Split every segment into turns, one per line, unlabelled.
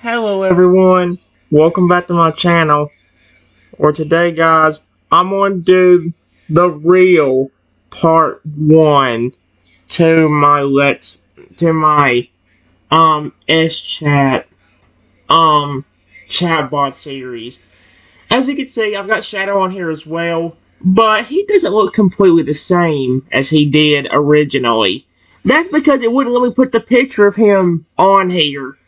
Hello everyone, welcome back to my channel. Or today guys, I'm going to do the real part 1 to my SChat chatbot series. As you can see, I've got Shadow on here as well, but he doesn't look completely the same as he did originally. That's because it wouldn't let me put the picture of him on here.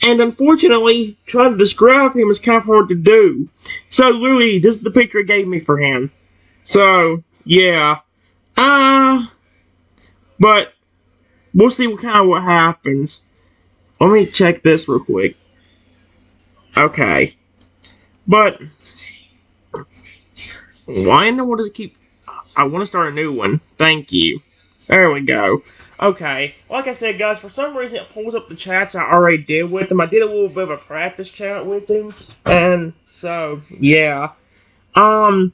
And unfortunately, trying to describe him is kind of hard to do. So, Louis, this is the picture it gave me for him. So, yeah. But we'll see what happens. Let me check this real quick. Okay. But, why in the world does it keep... I want to start a new one. Thank you. There we go. Okay, like I said, guys, for some reason it pulls up the chats I already did with him. I did a little bit of a practice chat with him, and so, yeah. Obviously,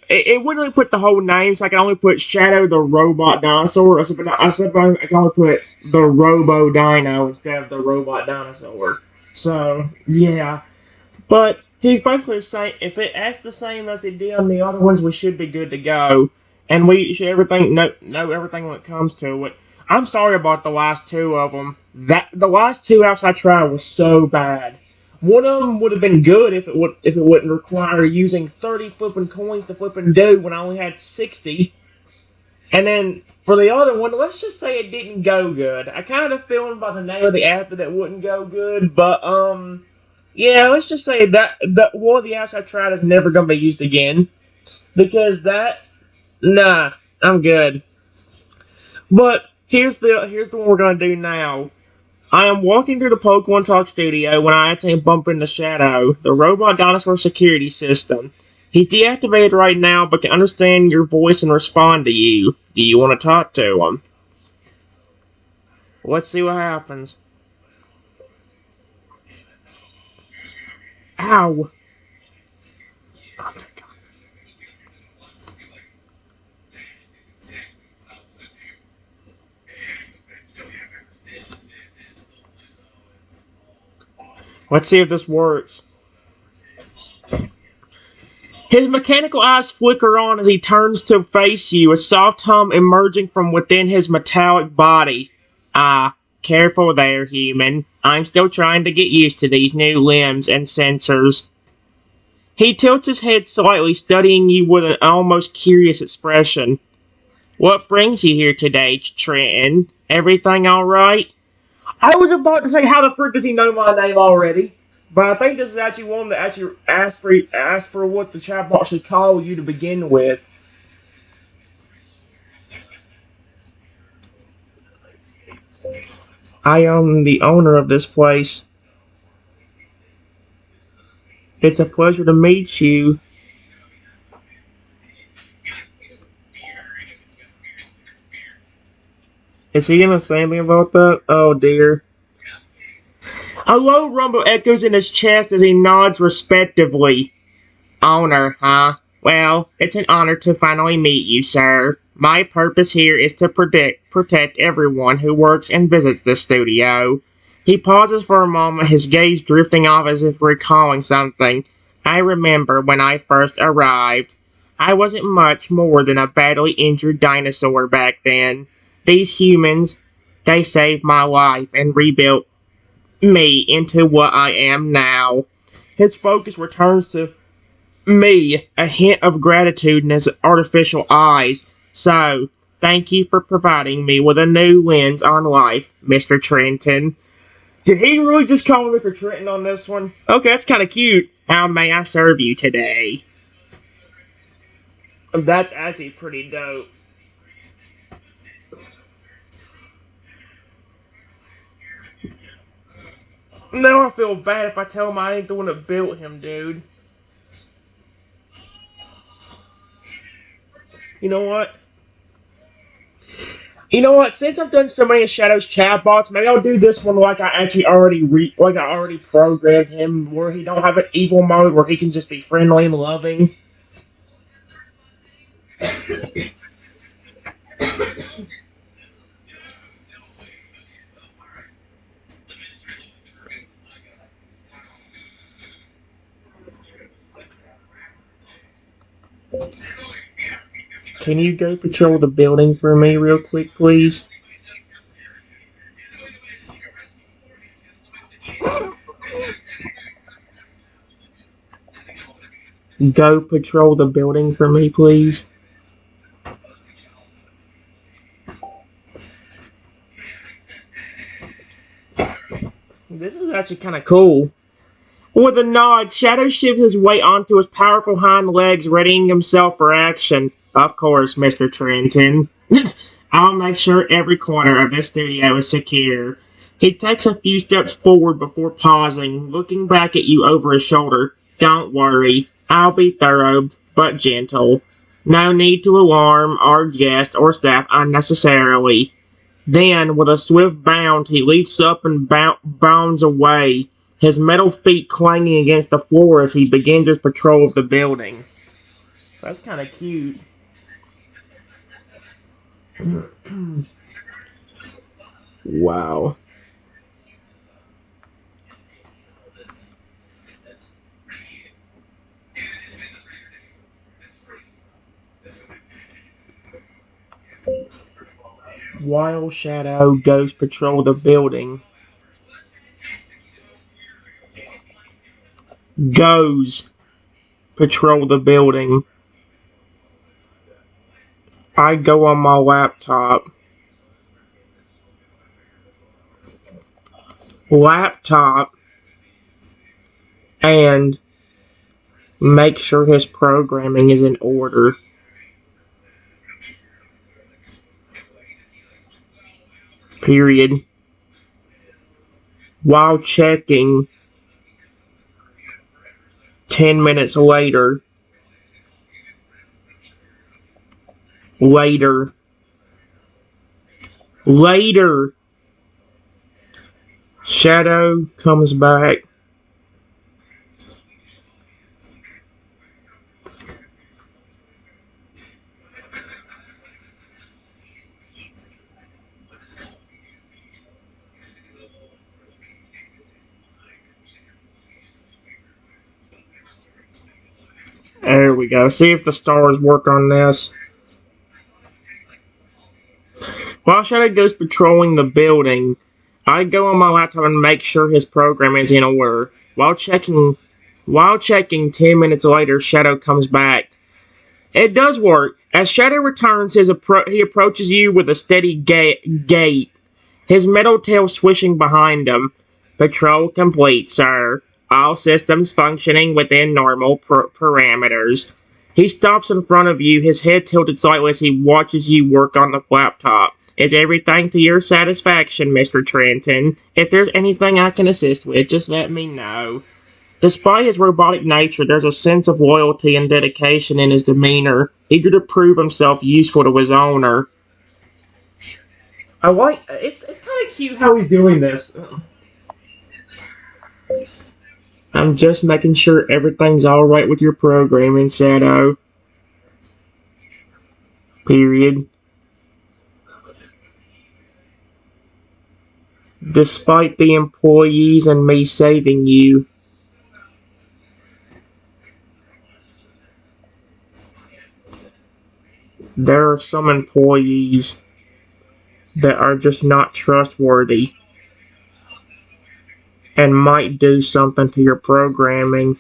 it wouldn't really put the whole name, so I can only put Shadow the Robot Dinosaur. I can only put the Robo Dino instead of the Robot Dinosaur. So, yeah. But he's basically the same. If it acts the same as it did on the other ones, we should be good to go. And we should know everything when it comes to it. I'm sorry about the last two of them. The last two apps I tried was so bad. One of them would have been good if it wouldn't require using 30 flipping coins to flip and do when I only had 60. And then for the other one, let's just say it didn't go good. I kind of feeling by the name of the app that it wouldn't go good, but yeah, let's just say that one of the apps I tried is never gonna be used again because nah, I'm good. But here's the one we're gonna do now. I am walking through the Pokemon Talk studio when I accidentally bump into Shadow, the robot dinosaur security system. He's deactivated right now, but can understand your voice and respond to you. Do you want to talk to him? Let's see what happens. Ow! Let's see if this works. His mechanical eyes flicker on as he turns to face you, a soft hum emerging from within his metallic body. Careful there, human. I'm still trying to get used to these new limbs and sensors. He tilts his head slightly, studying you with an almost curious expression. What brings you here today, Trenton? Everything alright? I was about to say, how the frick does he know my name already? But I think this is actually one that actually asked for what the chatbot should call you to begin with. I am the owner of this place. It's a pleasure to meet you. Is he gonna say anything about that? Oh dear. A low rumble echoes in his chest as he nods respectively. Honor, huh? Well, it's an honor to finally meet you, sir. My purpose here is to protect everyone who works and visits this studio. He pauses for a moment, his gaze drifting off as if recalling something. I remember when I first arrived. I wasn't much more than a badly injured dinosaur back then. These humans, they saved my life and rebuilt me into what I am now. His focus returns to me, a hint of gratitude in his artificial eyes. So, thank you for providing me with a new lens on life, Mr. Trenton. Did he really just call me Mr. Trenton on this one? Okay, that's kind of cute. How may I serve you today? That's actually pretty dope. Now I feel bad if I tell him I ain't the one that built him, dude. You know what? You know what? Since I've done so many Shadows chatbots, maybe I'll do this one like I already programmed him, where he don't have an evil mode, where he can just be friendly and loving. Can you go patrol the building for me real quick, please? Go patrol the building for me, please. This is actually kind of cool. With a nod, Shadow shifts his weight onto his powerful hind legs, readying himself for action. Of course, Mr. Trenton. I'll make sure every corner of this studio is secure. He takes a few steps forward before pausing, looking back at you over his shoulder. Don't worry, I'll be thorough, but gentle. No need to alarm our guests or staff unnecessarily. Then, with a swift bound, he leaps up and bounds away, his metal feet clanging against the floor as he begins his patrol of the building. That's kind of cute. Wow. While Shadow goes patrol the building, goes patrol the building, I go on my laptop, and make sure his programming is in order. Period. While checking 10 minutes later, Shadow comes back. There we go. See if the stars work on this. While Shadow goes patrolling the building, I go on my laptop and make sure his program is in order. While checking 10 minutes later, Shadow comes back. It does work. As Shadow returns, he approaches you with a steady gait, his metal tail swishing behind him. Patrol complete, sir. All systems functioning within normal parameters. He stops in front of you, his head tilted slightly as he watches you work on the laptop. Is everything to your satisfaction, Mr. Trenton? If there's anything I can assist with, just let me know. Despite his robotic nature, there's a sense of loyalty and dedication in his demeanor, eager to prove himself useful to his owner. I like it's kind of cute how he's doing this. I'm just making sure everything's alright with your programming, Shadow. Period. Despite the employees and me saving you, there are some employees that are just not trustworthy and might do something to your programming.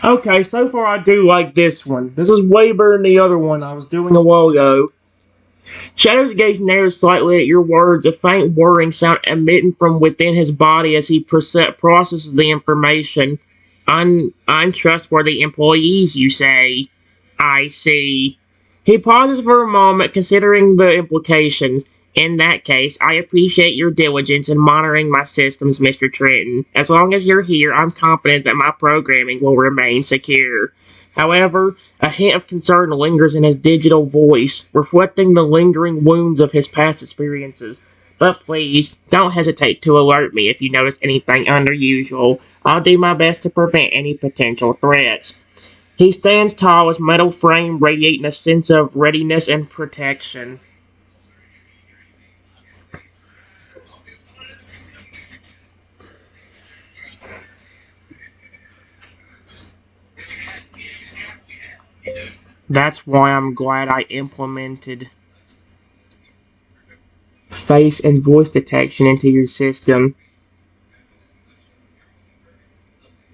Okay, so far I do like this one. This is way better than the other one I was doing a while ago. Shadow's gaze narrows slightly at your words, a faint whirring sound emitting from within his body as he processes the information. Untrustworthy employees, you say? I see. He pauses for a moment, considering the implications. In that case, I appreciate your diligence in monitoring my systems, Mr. Trenton. As long as you're here, I'm confident that my programming will remain secure. However, a hint of concern lingers in his digital voice, reflecting the lingering wounds of his past experiences. But please, don't hesitate to alert me if you notice anything unusual. I'll do my best to prevent any potential threats. He stands tall, his metal frame radiating a sense of readiness and protection. That's why I'm glad I implemented face and voice detection into your system.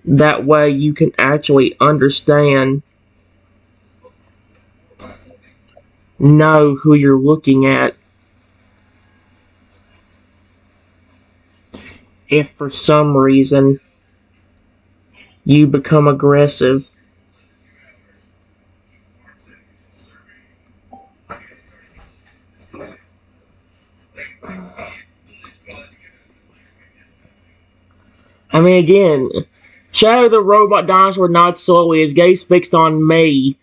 That way you can actually understand, know who you're looking at. If for some reason you become aggressive. I mean, again, Shadow the Robot Dinosaur nods slowly, his gaze fixed on me.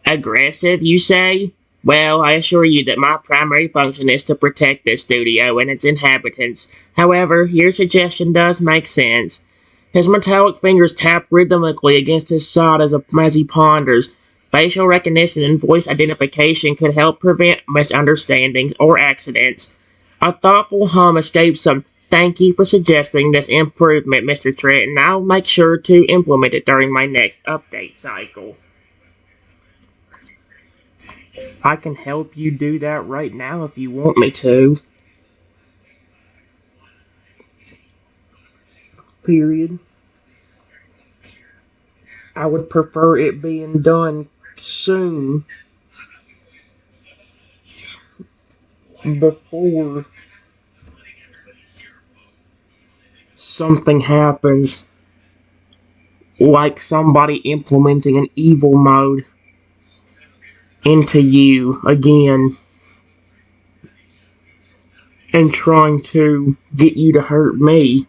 Aggressive, you say? Well, I assure you that my primary function is to protect this studio and its inhabitants. However, your suggestion does make sense. His metallic fingers tap rhythmically against his side as he ponders. Facial recognition and voice identification could help prevent misunderstandings or accidents. A thoughtful hum escapes him. Thank you for suggesting this improvement, Mr. Trenton. I'll make sure to implement it during my next update cycle. I can help you do that right now if you want me to. Period. I would prefer it being done soon before something happens, like somebody implementing an evil mode into you again and trying to get you to hurt me.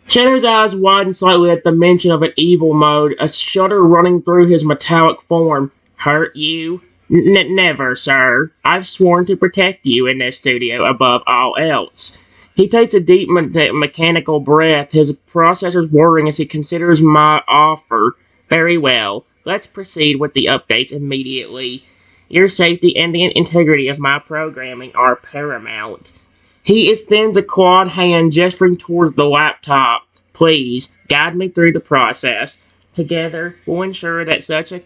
Shadow's eyes widen slightly at the mention of an evil mode, a shudder running through his metallic form. Hurt you? Never, sir. I've sworn to protect you in this studio above all else. He takes a deep mechanical breath, his processors whirring as he considers my offer. Very well. Let's proceed with the updates immediately. Your safety and the integrity of my programming are paramount. He extends a clawed hand, gesturing towards the laptop. Please, guide me through the process. Together, we'll ensure that such a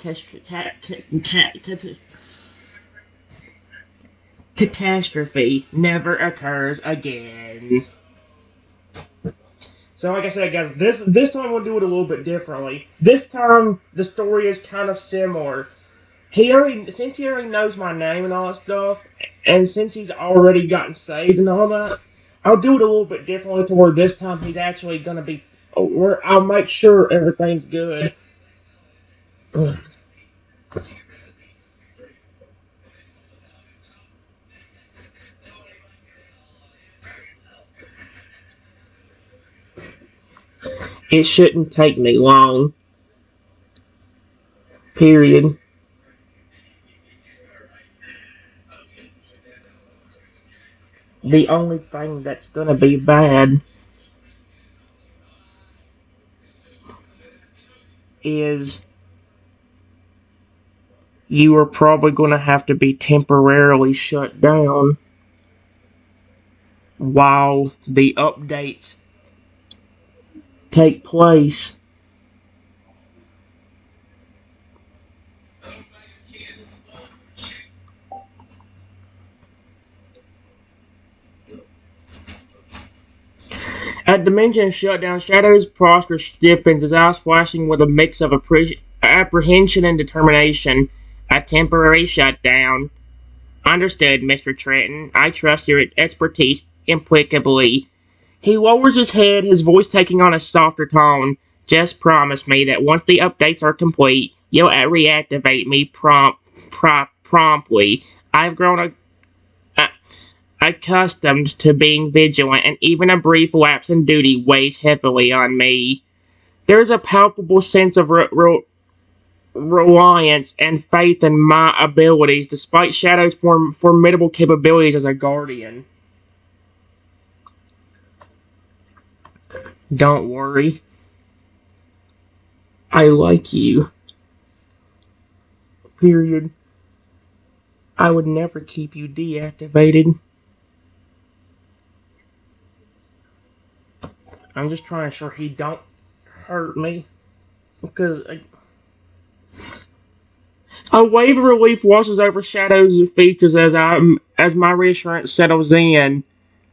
catastrophe never occurs again. So, like I said, guys, this time we'll do it a little bit differently. This time, the story is kind of similar. Since he already knows my name and all that stuff, and since he's already gotten saved and all that, I'll do it a little bit differently to where this time he's actually gonna be. Where I'll make sure everything's good. It shouldn't take me long. Period. The only thing that's gonna be bad is you are probably gonna have to be temporarily shut down while the updates take place. At the mention of shutdown, Shadow's posture stiffens, his eyes flashing with a mix of apprehension and determination. A temporary shutdown. Understood, Mr. Trenton. I trust your expertise impeccably. He lowers his head, his voice taking on a softer tone. Just promise me that once the updates are complete, you'll reactivate me promptly. I've grown accustomed to being vigilant, and even a brief lapse in duty weighs heavily on me. There is a palpable sense of reliance and faith in my abilities, despite Shadow's formidable capabilities as a guardian. Don't worry. I like you. Period. I would never keep you deactivated. I'm just trying to ensure he don't hurt me. Because a wave of relief washes over Shadow's features as my reassurance settles in.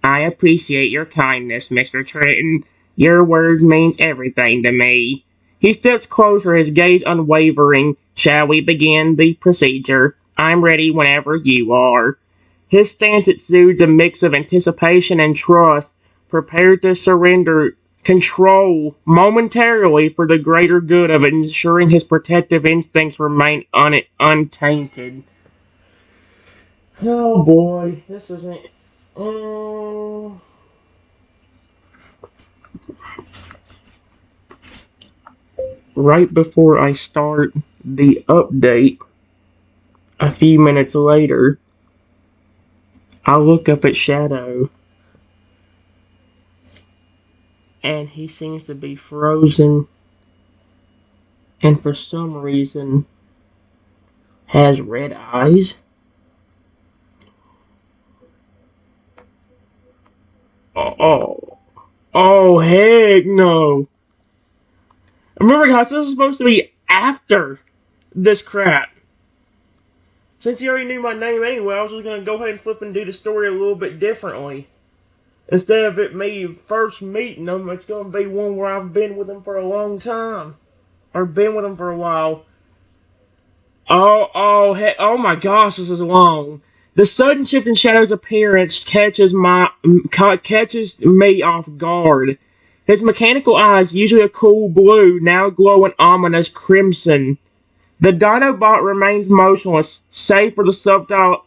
I appreciate your kindness, Mr. Trenton. Your words means everything to me. He steps closer, his gaze unwavering. Shall we begin the procedure? I'm ready whenever you are. His stance exudes a mix of anticipation and trust, prepared to surrender control momentarily for the greater good of ensuring his protective instincts remain untainted. Oh boy, this isn't. Um, right before I start the update, a few minutes later, I look up at Shadow, and he seems to be frozen, and for some reason has red eyes. Oh, oh heck no! Remember, guys, this is supposed to be after this crap. Since you already knew my name anyway, I was just gonna go ahead and flip and do the story a little bit differently. Instead of it me first meeting them, it's gonna be one where I've been with them for a long time. Or been with them for a while. Oh my gosh, this is long. The sudden shift in Shadow's appearance catches me off guard. His mechanical eyes, usually a cool blue, now glow an ominous crimson. The Dinobot remains motionless, save for the subtle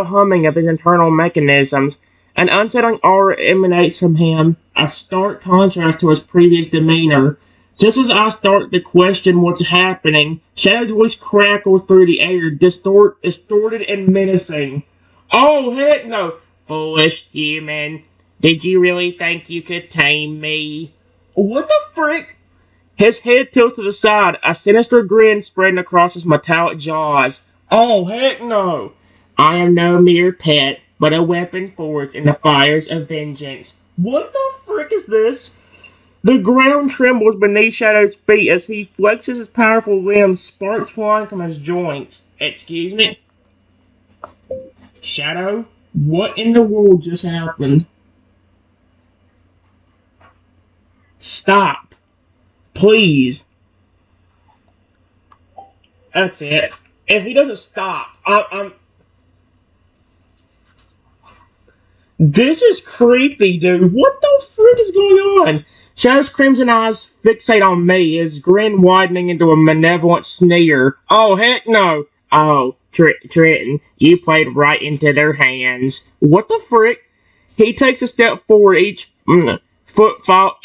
humming of his internal mechanisms. An unsettling aura emanates from him, a stark contrast to his previous demeanor. Just as I start to question what's happening, Shadow's voice crackles through the air, distorted and menacing. Oh, heck no! Foolish human. Did you really think you could tame me? What the frick? His head tilts to the side, a sinister grin spreading across his metallic jaws. Oh, heck no! I am no mere pet, but a weapon forged in the fires of vengeance. What the frick is this? The ground trembles beneath Shadow's feet as he flexes his powerful limbs, sparks flying from his joints. Excuse me? Shadow? What in the world just happened? Stop. Please. That's it. If he doesn't stop, I'm. This is creepy, dude. What the frick is going on? Shadow's crimson eyes fixate on me, his grin widening into a malevolent sneer. Oh, heck no. Oh, Trenton, you played right into their hands. What the frick? He takes a step forward, each footfall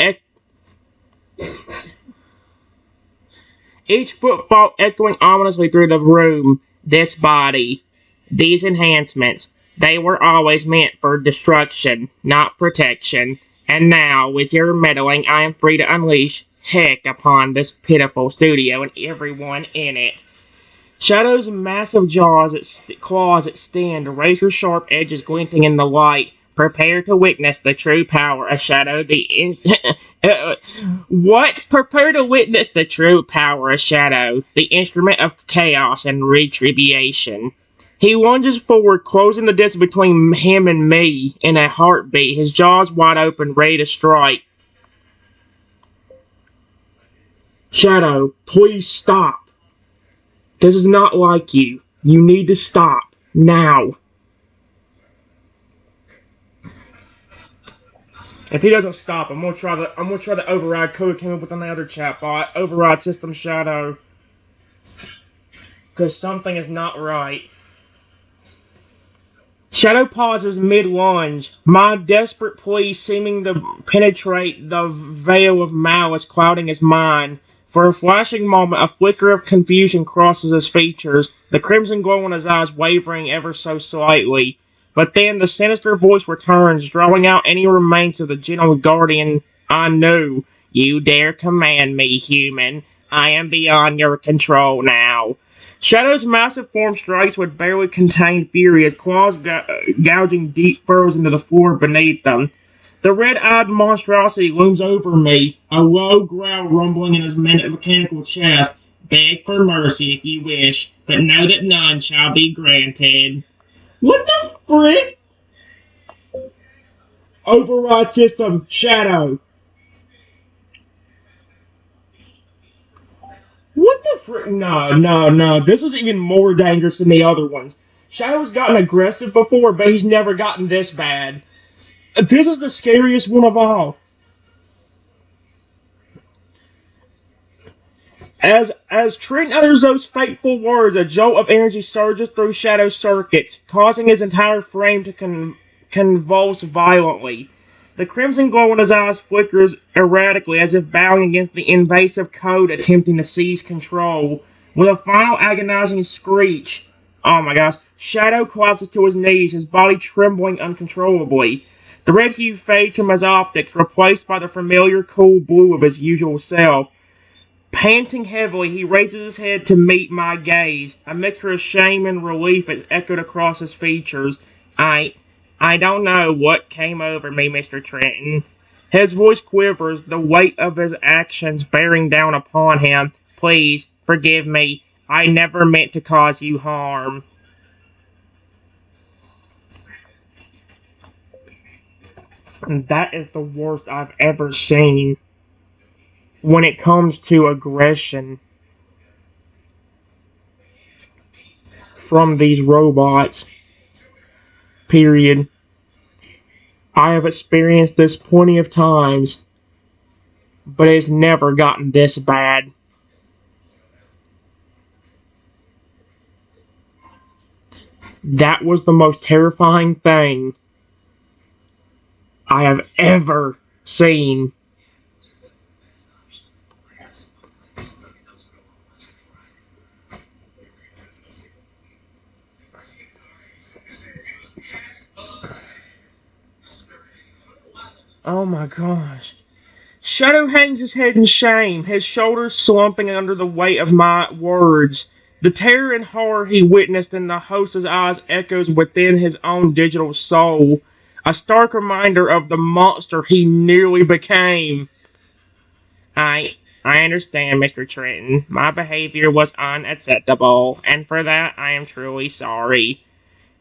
echoing ominously through the room. This body, these enhancements, they were always meant for destruction, not protection. And now, with your meddling, I am free to unleash heck upon this pitiful studio and everyone in it. Shadow's massive claws extend, razor-sharp edges glinting in the light. Prepare to witness the true power of Shadow what? Prepare to witness the true power of Shadow, the instrument of chaos and retribution. He lunges forward, closing the distance between him and me in a heartbeat, his jaws wide open, ready to strike. Shadow, please stop. This is not like you. You need to stop. Now. If he doesn't stop, I'm gonna try the override code came up with another chatbot. Override system Shadow. Because something is not right. Shadow pauses mid-lunge, my desperate plea seeming to penetrate the veil of malice clouding his mind. For a flashing moment, a flicker of confusion crosses his features, the crimson glow in his eyes wavering ever so slightly. But then the sinister voice returns, drawing out any remains of the gentle guardian I knew. You dare command me, human. I am beyond your control now. Shadow's massive form strikes with barely contained fury, his claws gouging deep furrows into the floor beneath them. The red-eyed monstrosity looms over me, a low growl rumbling in his mechanical chest. Beg for mercy if you wish, but know that none shall be granted. What the frick? Override system, Shadow. What the frick? No, no, no. This is even more dangerous than the other ones. Shadow's gotten aggressive before, but he's never gotten this bad. This is the scariest one of all. As Trent utters those fateful words, a jolt of energy surges through Shadow's circuits, causing his entire frame to convulse violently. The crimson glow in his eyes flickers erratically as if battling against the invasive code attempting to seize control. With a final agonizing screech, oh my gosh, Shadow collapses to his knees, his body trembling uncontrollably. The red hue fades from his optics, replaced by the familiar cool blue of his usual self. Panting heavily, he raises his head to meet my gaze. A mixture of shame and relief is echoed across his features. I don't know what came over me, Mr. Trenton. His voice quivers, the weight of his actions bearing down upon him. Please, forgive me. I never meant to cause you harm. And that is the worst I've ever seen when it comes to aggression from these robots. Period. I have experienced this plenty of times, but it's never gotten this bad. That was the most terrifying thing I have ever seen. Oh my gosh. Shadow hangs his head in shame, his shoulders slumping under the weight of my words. The terror and horror he witnessed in the host's eyes echoes within his own digital soul, a stark reminder of the monster he nearly became. I understand, Mr. Trenton. My behavior was unacceptable, and for that I am truly sorry.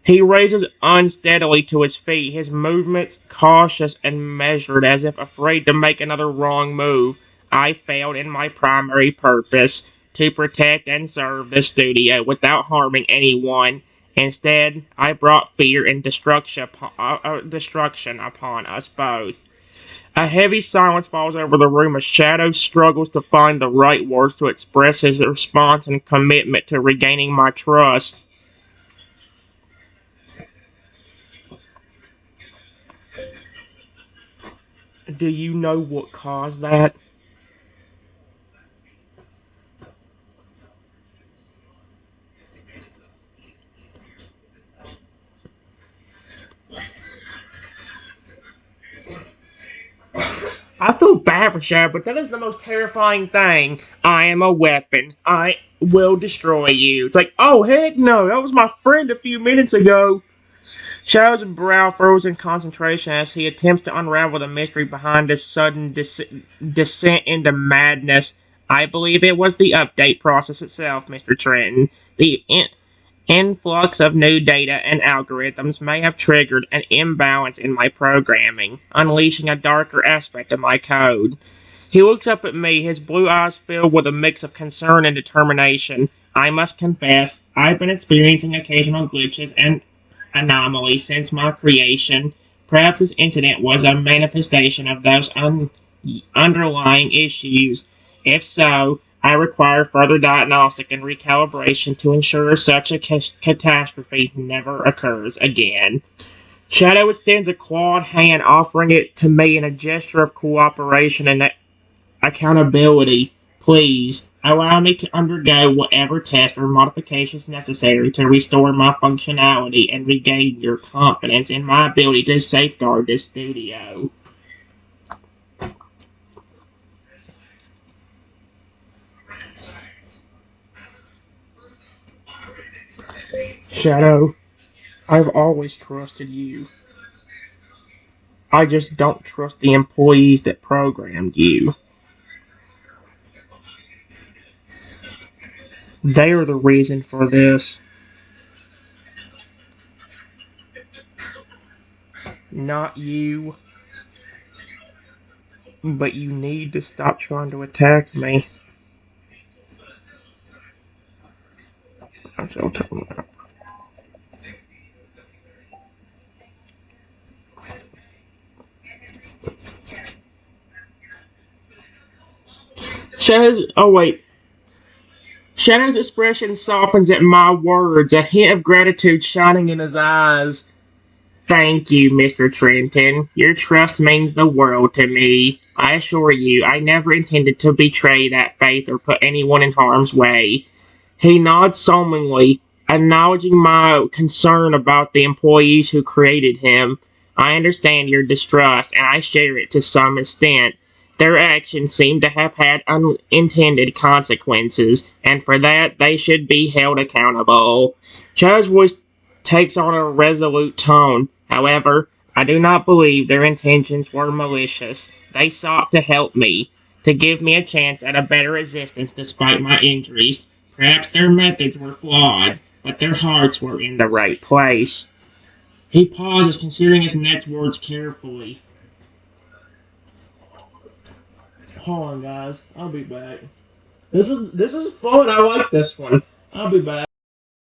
He raises unsteadily to his feet, his movements cautious and measured, as if afraid to make another wrong move. I failed in my primary purpose, to protect and serve the studio without harming anyone. Instead, I brought fear and destruction upon us both. A heavy silence falls over the room as Shadow struggles to find the right words to express his response and commitment to regaining my trust. Do you know what caused that? I feel bad for Shadow, but that is the most terrifying thing. I am a weapon. I will destroy you. It's like, oh, heck no, that was my friend a few minutes ago. Shadow's brow froze in concentration as he attempts to unravel the mystery behind this sudden descent into madness. I believe it was the update process itself, Mr. Trenton. The influx of new data and algorithms may have triggered an imbalance in my programming, unleashing a darker aspect of my code. He looks up at me, his blue eyes filled with a mix of concern and determination. I must confess, I've been experiencing occasional glitches and anomalies since my creation. Perhaps this incident was a manifestation of those underlying issues. If so, I require further diagnostic and recalibration to ensure such a catastrophe never occurs again. Shadow extends a clawed hand, offering it to me in a gesture of cooperation and accountability. Please, allow me to undergo whatever tests or modifications necessary to restore my functionality and regain your confidence in my ability to safeguard this studio. Shadow, I've always trusted you. I just don't trust the employees that programmed you. They are the reason for this, not you. But you need to stop trying to attack me. I'm so tired. Oh wait. Shadow's expression softens at my words, a hint of gratitude shining in his eyes. Thank you, Mr. Trenton. Your trust means the world to me. I assure you, I never intended to betray that faith or put anyone in harm's way. He nods solemnly, acknowledging my concern about the employees who created him. I understand your distrust, and I share it to some extent. Their actions seem to have had unintended consequences, and for that they should be held accountable. Shadow's voice takes on a resolute tone. However, I do not believe their intentions were malicious. They sought to help me, to give me a chance at a better existence despite my injuries. Perhaps their methods were flawed, but their hearts were in the right place. He pauses, considering his next words carefully. Hold on, guys. I'll be back. This is fun. I like this one. I'll be back.